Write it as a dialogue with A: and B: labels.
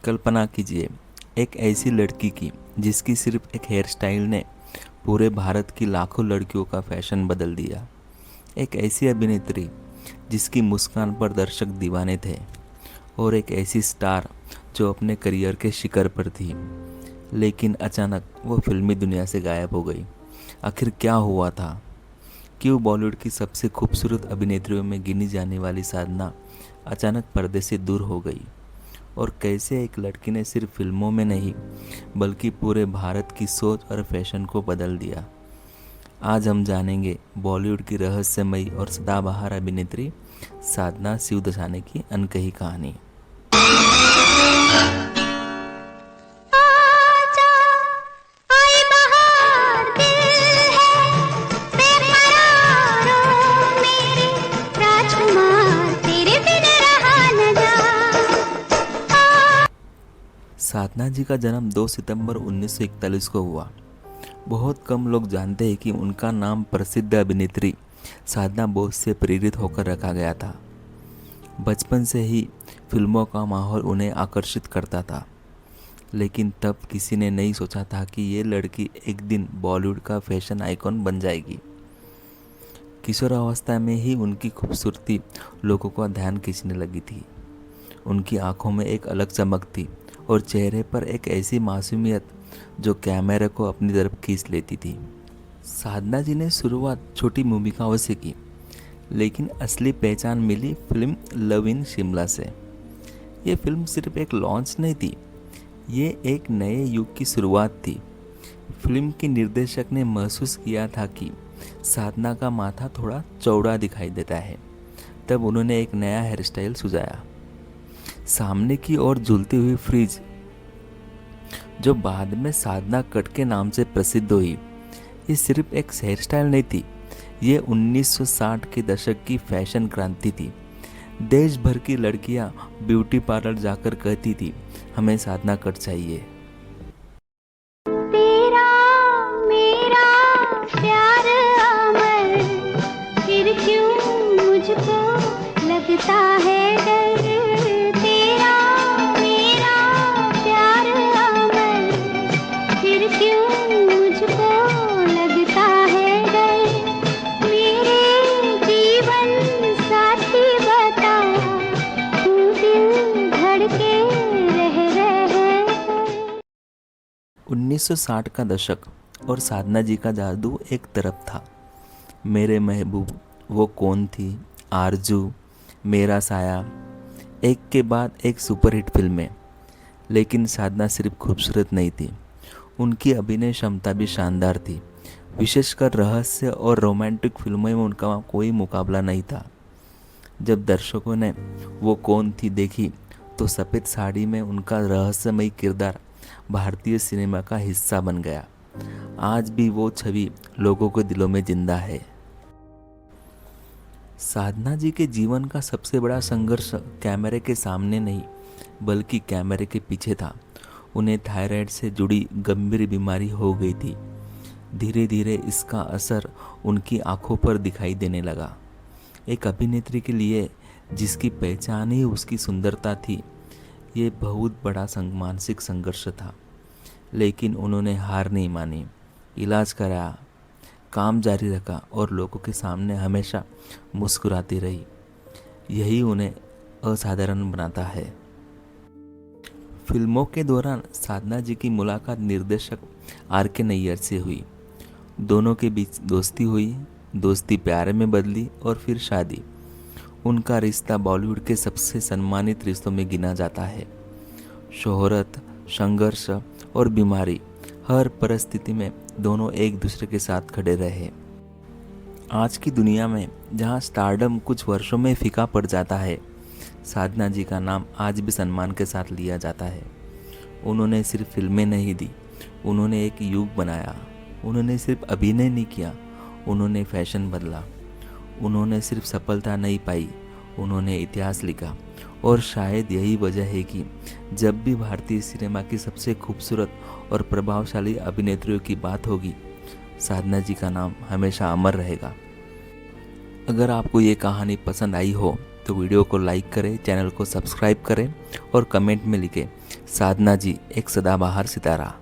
A: कल्पना कीजिए एक ऐसी लड़की की जिसकी सिर्फ एक हेयर स्टाइल ने पूरे भारत की लाखों लड़कियों का फैशन बदल दिया। एक ऐसी अभिनेत्री जिसकी मुस्कान पर दर्शक दीवाने थे और एक ऐसी स्टार जो अपने करियर के शिखर पर थी, लेकिन अचानक वो फिल्मी दुनिया से गायब हो गई। आखिर क्या हुआ था? क्यों बॉलीवुड की सबसे खूबसूरत अभिनेत्रियों में गिनी जाने वाली साधना अचानक पर्दे से दूर हो गई? और कैसे एक लड़की ने सिर्फ फिल्मों में नहीं बल्कि पूरे भारत की सोच और फैशन को बदल दिया। आज हम जानेंगे बॉलीवुड की रहस्यमयी और सदाबहार अभिनेत्री साधना शिवदसानी की अनकही कहानी। साधना जी का जन्म 2 सितंबर 1941 को हुआ। बहुत कम लोग जानते हैं कि उनका नाम प्रसिद्ध अभिनेत्री साधना बोस से प्रेरित होकर रखा गया था। बचपन से ही फिल्मों का माहौल उन्हें आकर्षित करता था, लेकिन तब किसी ने नहीं सोचा था कि ये लड़की एक दिन बॉलीवुड का फैशन आइकॉन बन जाएगी। किशोरावस्था में ही उनकी खूबसूरती लोगों का ध्यान खींचने लगी थी। उनकी आंखों में एक अलग चमक थी और चेहरे पर एक ऐसी मासूमियत जो कैमरे को अपनी तरफ खींच लेती थी। साधना जी ने शुरुआत छोटी भूमिकाओं से की, लेकिन असली पहचान मिली फिल्म लव इन शिमला से। ये फिल्म सिर्फ एक लॉन्च नहीं थी, ये एक नए युग की शुरुआत थी। फिल्म के निर्देशक ने महसूस किया था कि साधना का माथा थोड़ा चौड़ा दिखाई देता है। तब उन्होंने एक नया हेयर स्टाइल सुझाया, सामने की ओर झूलती हुई फ्रिज, जो बाद में साधना कट के नाम से प्रसिद्ध हुई। ये सिर्फ एक हेयर स्टाइल नहीं थी, ये 1960 के दशक की फैशन क्रांति थी। देश भर की लड़कियां ब्यूटी पार्लर जाकर कहती थी, हमें साधना कट चाहिए।
B: तेरा मेरा प्यार अमर, फिर क्यों मुझको लगता है डर। तेरा मेरा प्यार अमर, फिर क्यों मुझको लगता है डर। मेरे जीवन साथी बता, तू दिल धड़के रह
A: 1960 का दशक और साधना जी का जादू एक तरफ था। मेरे महबूब, वो कौन थी, आरजू, मेरा साया, एक के बाद एक सुपरहिट फिल्में। लेकिन साधना सिर्फ खूबसूरत नहीं थी, उनकी अभिनय क्षमता भी शानदार थी। विशेषकर रहस्य और रोमांटिक फिल्मों में उनका कोई मुकाबला नहीं था। जब दर्शकों ने वो कौन थी देखी तो सफ़ेद साड़ी में उनका रहस्यमयी किरदार भारतीय सिनेमा का हिस्सा बन गया। आज भी वो छवि लोगों के दिलों में जिंदा है। साधना जी के जीवन का सबसे बड़ा संघर्ष कैमरे के सामने नहीं बल्कि कैमरे के पीछे था। उन्हें थायराइड से जुड़ी गंभीर बीमारी हो गई थी। धीरे धीरे इसका असर उनकी आंखों पर दिखाई देने लगा। एक अभिनेत्री के लिए जिसकी पहचान ही उसकी सुंदरता थी, ये बहुत बड़ा मानसिक संघर्ष था। लेकिन उन्होंने हार नहीं मानी, इलाज कराया, काम जारी रखा और लोगों के सामने हमेशा मुस्कुराती रही। यही उन्हें असाधारण बनाता है। फिल्मों के दौरान साधना जी की मुलाकात निर्देशक आर.के. नैयर से हुई। दोनों के बीच दोस्ती हुई, दोस्ती प्यार में बदली और फिर शादी। उनका रिश्ता बॉलीवुड के सबसे सम्मानित रिश्तों में गिना जाता है। शोहरत, संघर्ष और बीमारी, हर परिस्थिति में दोनों एक दूसरे के साथ खड़े रहे। आज की दुनिया में जहां स्टारडम कुछ वर्षों में फीका पड़ जाता है, साधना जी का नाम आज भी सम्मान के साथ लिया जाता है। उन्होंने सिर्फ फिल्में नहीं दी, उन्होंने एक युग बनाया। उन्होंने सिर्फ अभिनय नहीं किया, उन्होंने फैशन बदला। उन्होंने सिर्फ सफलता नहीं पाई, उन्होंने इतिहास लिखा। और शायद यही वजह है कि जब भी भारतीय सिनेमा की सबसे खूबसूरत और प्रभावशाली अभिनेत्रियों की बात होगी, साधना जी का नाम हमेशा अमर रहेगा। अगर आपको ये कहानी पसंद आई हो तो वीडियो को लाइक करें, चैनल को सब्सक्राइब करें और कमेंट में लिखें साधना जी एक सदाबहार सितारा।